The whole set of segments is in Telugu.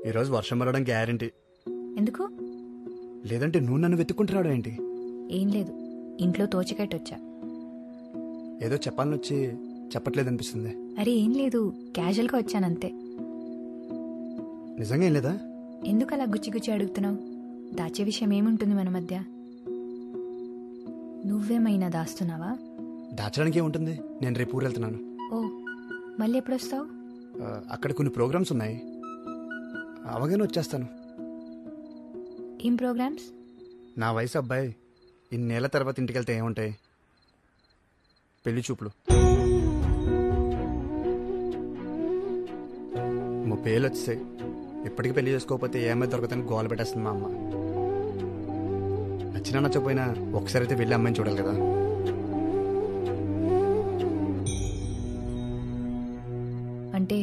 ఈరోజు వర్షం పడడం గ్యారంటీ. ఎందుకు? లేదంటే నువ్వు నన్ను వెతుక్కుంటున్నాడు ఏంటి? ఏం లేదు, ఇంట్లో తోచకట్టు వచ్చా. ఏదో చెప్పాలని వచ్చి చెప్పట్లేదు అనిపిస్తుంది. అరే ఏం లేదు, క్యాజువల్గా వచ్చానంతే. నిజంగా ఏం లేదా? ఎందుకు అలా గుచ్చి గుచ్చి అడుగుతున్నావు? దాచే విషయం ఏముంటుంది మన మధ్య? నువ్వేమైనా దాస్తున్నావా? దాచడానికి ఏముంటుంది, నేను రేపు ఊరు వెళ్తున్నాను. ఓ, మళ్ళీ ఎప్పుడు వస్తావు? అక్కడ కొన్ని ప్రోగ్రామ్స్ ఉన్నాయి, అవగానే వచ్చేస్తాను. ఏం ప్రోగ్రామ్స్? నా వయసు అబ్బాయి ఇన్నేళ్ల తర్వాత ఇంటికి వెళ్తే ఏముంటాయి? పెళ్లి చూపులు. 30 ఏళ్ళు వచ్చేసాయి, ఇప్పటికీ పెళ్లి చేసుకోకపోతే ఏమైనా దొరకదని గోల పెట్టేస్తుంది మా అమ్మ. నచ్చినా నచ్చకపోయినా ఒకసారి అయితే వెళ్ళి అమ్మాయిని చూడాలి కదా. అంటే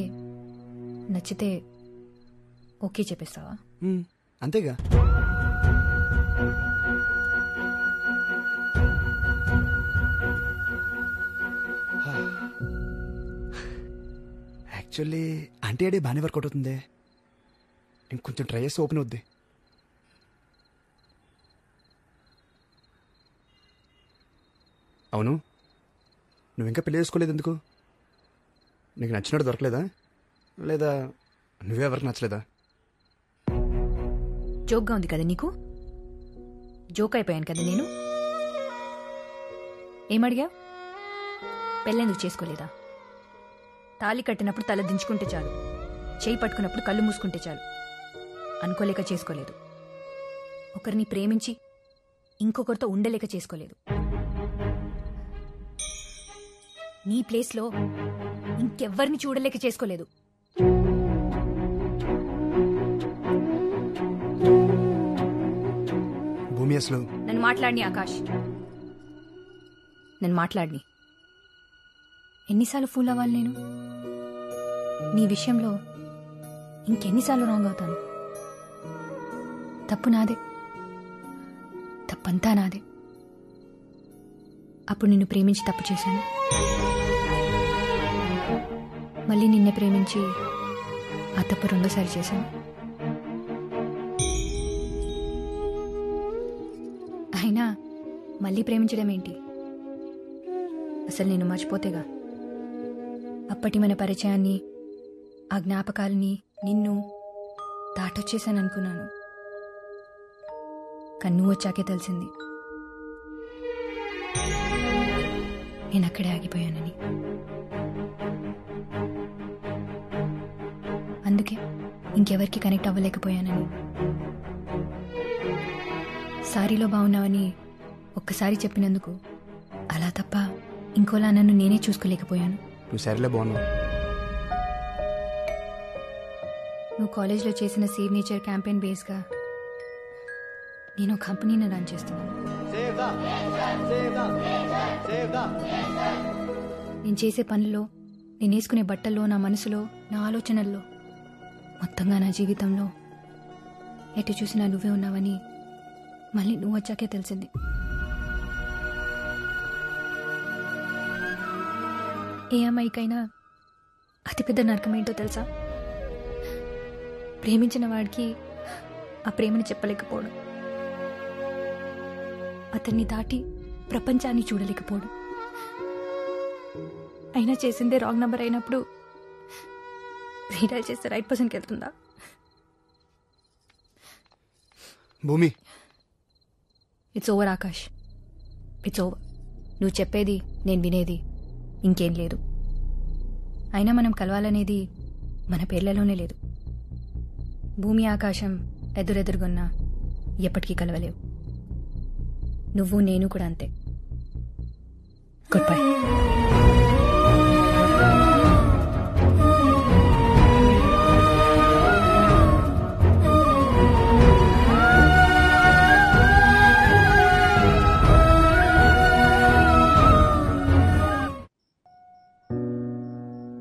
నచ్చితే ఓకే చెప్పేస్తావా? అంతేగా. యాక్చువల్లీ ఆంటీ అడే బాగానే వర్కౌట్ అవుతుంది. ఇంకొంచెం ట్రై చేసి ఓపెన్ అవుద్ది. అవును, నువ్వు ఇంకా పెళ్లి చేసుకోలేదు ఎందుకు? నీకు నచ్చినట్టు దొరకలేదా, లేదా నువ్వే ఎవరికి నచ్చలేదా? జోక్గా ఉంది కదా నీకు? జోక్ అయిపోయాను కదా నేను. ఏమడిగా? పెళ్ళెందుకు చేసుకోలేదా? తాళి కట్టినప్పుడు తల దించుకుంటే చాలు, చేయి పట్టుకున్నప్పుడు కళ్ళు మూసుకుంటే చాలు అనుకోలేక చేసుకోలేదు. ఒకరిని ప్రేమించి ఇంకొకరితో ఉండలేక చేసుకోలేదు. నీ ప్లేస్లో ఇంకెవ్వరిని చూడలేక చేసుకోలేదు. భూమి అసలు నన్ను మాట్లాడిని ఆకాష్, నన్ను మాట్లాడిని. ఎన్నిసార్లు ఫూల్ అవ్వాలి నేను? నీ విషయంలో ఇంకెన్నిసార్లు రాంగ్ అవుతాను? తప్పు నాదే, తప్పంతా నాదే. అప్పుడు నిన్ను ప్రేమించి తప్పు చేశాను, మళ్ళీ నిన్నే ప్రేమించి ఆ తప్పు రెండోసారి చేశాను. అయినా మళ్ళీ ప్రేమించడం ఏంటి? అసలు నేను మర్చిపోతేగా. అప్పటి మన పరిచయాన్ని, ఆ జ్ఞాపకాలని, నిన్ను దాటొచ్చేసాననుకున్నాను. కానీ నువ్వు వచ్చాకే తెలిసింది నేను అక్కడే ఆగిపోయానని. అందుకే ఇంకెవరికి కనెక్ట్ అవ్వలేకపోయానని. సారీలో బాగున్నావని ఒక్కసారి చెప్పినందుకు అలా తప్ప ఇంకోలా నన్ను నేనే చూసుకోలేకపోయాను. నువ్వు సరేలే బాగున్నావు. నువ్వు కాలేజ్లో చేసిన సేవ్ నేచర్ క్యాంపెయిన్ బేస్గా నేను కంపెనీని రన్ చేస్తున్నాను. నేను చేసే పనుల్లో, నేను వేసుకునే బట్టల్లో, నా మనసులో, నా ఆలోచనల్లో, మొత్తంగా నా జీవితంలో ఎటు చూసినా నువ్వే ఉన్నావని మళ్ళీ నువ్వు వచ్చాకే తెలిసింది. ఏ అమ్మాయికైనా అతిపెద్ద నరకం ఏంటో తెలుసా? ప్రేమించిన వాడికి ఆ ప్రేమని చెప్పలేకపోవడం, అతన్ని దాటి ప్రపంచాన్ని చూడలేకపోవడం. అయినా చేసిందే రాంగ్ నంబర్ అయినప్పుడు రీడైల్ చేస్తే రైట్ పర్సన్కి వెళ్తుందా? భూమి, it's over Akash, it's over. నువ్వు చెప్పేది నేను వినేది ఇంకేం లేదు. అయినా మనం కలవాలనేది మన పేర్లలోనే లేదు. భూమి ఆకాశం ఎదురెదురుగున్నా ఎప్పటికీ కలవలేవు. నువ్వు నేను కూడా అంతే. Good bye.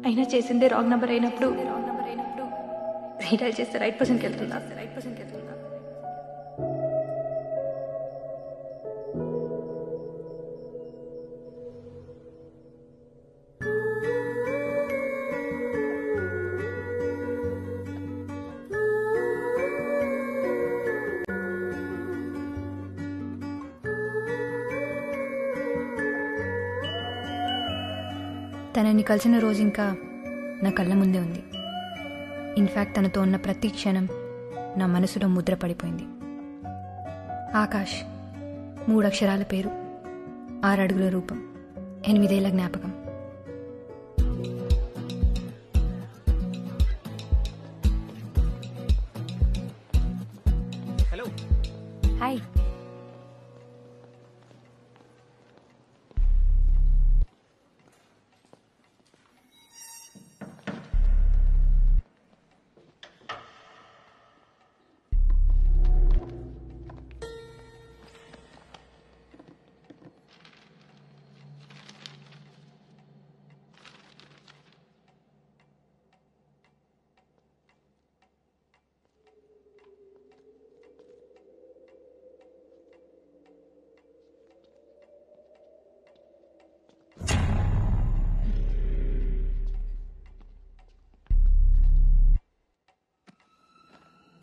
అయినా చేసిందే రాంగ్ నంబర్ అయినప్పుడు రీడైల్ చేస్తే రైట్ పర్సన్కి వెళ్తుందా? తనని కలిసిన రోజు ఇంకా నా కళ్ళ ముందే ఉంది. ఇన్ఫ్యాక్ట్ తనతో ఉన్న ప్రతి క్షణం నా మనసులో ముద్ర పడిపోయింది. ఆకాష్, 3 అక్షరాల పేరు, 6 అడుగుల రూపం, 8 ఏళ్ల జ్ఞాపకం. హలో. హాయ్.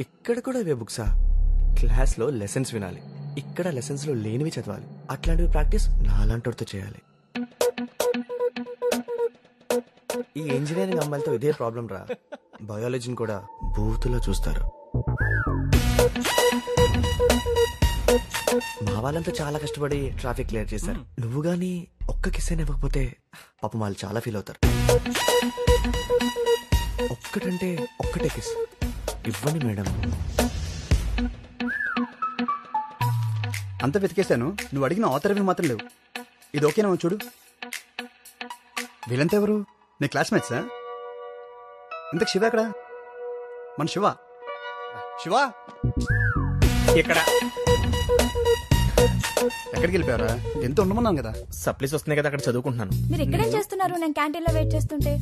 ఇక్కడ కూడా ఇవే బుక్సా? క్లాస్లో లెసన్స్ వినాలి, ఇక్కడ లెసన్స్లో లేనివి చదవాలి. అట్లాంటివి ప్రాక్టీస్ నాలాంటితో చేయాలి. ఈ ఇంజనీరింగ్ అమ్మాయిలతో ఇదే ప్రాబ్లం రా. బయాలజీని కూడా బూతులో చూస్తారు. మా వాళ్ళంతా చాలా కష్టపడి ట్రాఫిక్ క్లియర్ చేశారు. నువ్వు గానీ ఒక్క కిస్ అయినా ఇవ్వకపోతే పాపం వాళ్ళు చాలా ఫీల్ అవుతారు. ఒక్కటంటే ఒక్కటే కిస్ ఇవ్వండి మేడం. అంత వెతికేశాను, నువ్వు అడిగిన ఆథర్వి మాత్రం లేవు. ఇది ఓకేనా చూడు. వీళ్ళంతా ఎవరు? నీ క్లాస్మేట్సా? ఇంతకు శివ ఎక్కడ? మన శివ శివ ఇక్కడ ఎక్కడికి వెళ్ళిపోయారా? ఎంత ఉండమన్నాను కదా. సప్లీస్ వస్తున్నాయి కదా, అక్కడ చదువుకుంటున్నాను. మీరు ఎక్కడేం చేస్తున్నారు? నేను క్యాంటీన్ లో వెయిట్ చేస్తుంటే.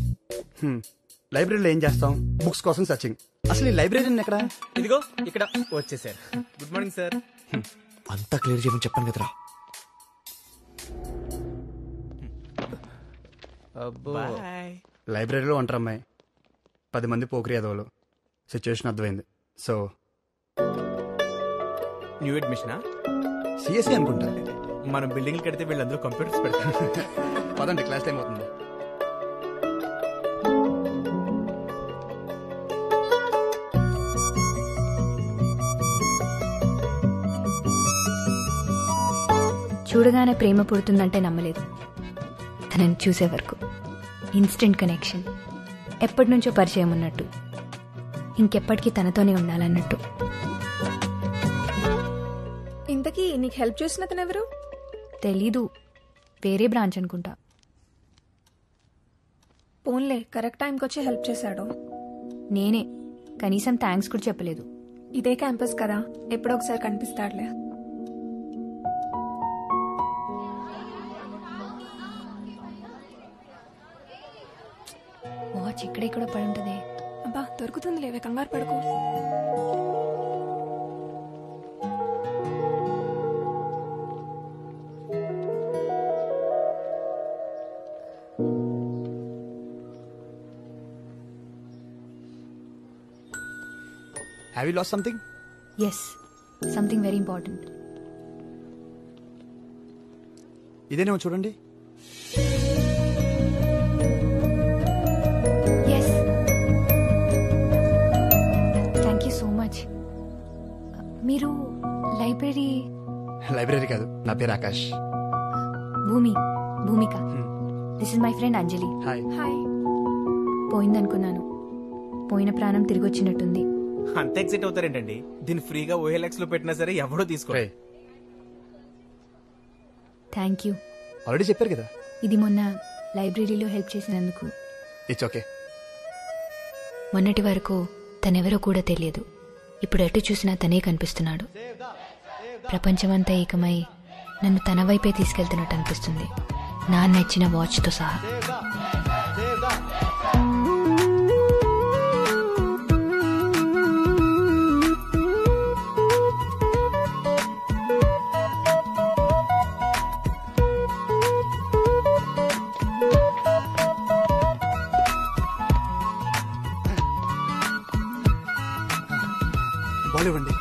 లైబ్రరీలో ఏం చేస్తాం? బుక్స్ కోసం సర్చింగ్. అసలు ఈ లైబ్రరీ ఎక్కడ? ఇదిగో ఇక్కడ వచ్చేసారు. Good morning sir. అంతా క్లియర్ చేయమని చెప్పాను కదరా. లైబ్రరీలో ఉంటారు అమ్మాయి, 10 మంది పోకరి ఎదవలు. సిచ్యువేషన్ అర్థమైంది. So new అడ్మిషనా? సిఎస్సి అనుకుంటా. మనం బిల్డింగ్ కడితే వీళ్ళందరూ కంప్యూటర్స్ పెడతారు. పదండి, క్లాస్ టైం అవుతుంది. చూడగానే ప్రేమ పుడుతుందంటే నమ్మలేదు. తనని చూసే వరకు ఇన్స్టెంట్ కనెక్షన్, ఎప్పటి నుంచో పరిచయం ఉన్నట్టు, ఇంకెప్పటికీ తనతోనే ఉండాలన్నట్టు. ఇంతకీ నీకు హెల్ప్ చేసిన అతను ఎవరు? తెలీదు, వేరే బ్రాంచ్ అనుకుంటా. పోన్లే, కరెక్ట్ టైంకి వచ్చి హెల్ప్ చేశాడు. నేనే, కనీసం థ్యాంక్స్ కూడా చెప్పలేదు. ఇదే క్యాంపస్ కదా, ఎప్పుడో ఒకసారి కనిపిస్తాడులే. వాచ్ ఇక్కడే కూడా పడి ఉంటదే. అబ్బా, దొరుకుతుంది లేవే, కంగారు పడుకో. Have you lost something? Yes, something very important. ఇదేనేమో చూడండి. Yes, thank you so much. మీరు లైబ్రరీ కాదు, నా పేరు Akash. Bhumika. This is my friend Anjali. Hi. Hi. పోయిందనుకున్నాను, పోయిన ప్రాణం తిరిగి వచ్చినట్టుంది. అంత ఎక్సైట్ అవుతారేంటండి? దీన్ని ఫ్రీగా OLX లో పెట్టినా సరే ఎవడో తీసుకో. Thank you. ఆల్రెడీ చెప్పారు కదా. ఇది మొన్న లైబ్రరీలో హెల్ప్ చేసినందుకు. It's okay. మొన్నటి వరకు తనెవరో కూడా తెలియదు. ఇప్పుడు ఎటు చూసినా తనే కనిపిస్తున్నాడు. ప్రపంచమంతా ఏకమై నన్ను తన వైపే తీసుకెళ్తున్నట్టు అనిపిస్తుంది, నా నచ్చిన వాచ్తో సహా. బాల్ ఇవ్వండి.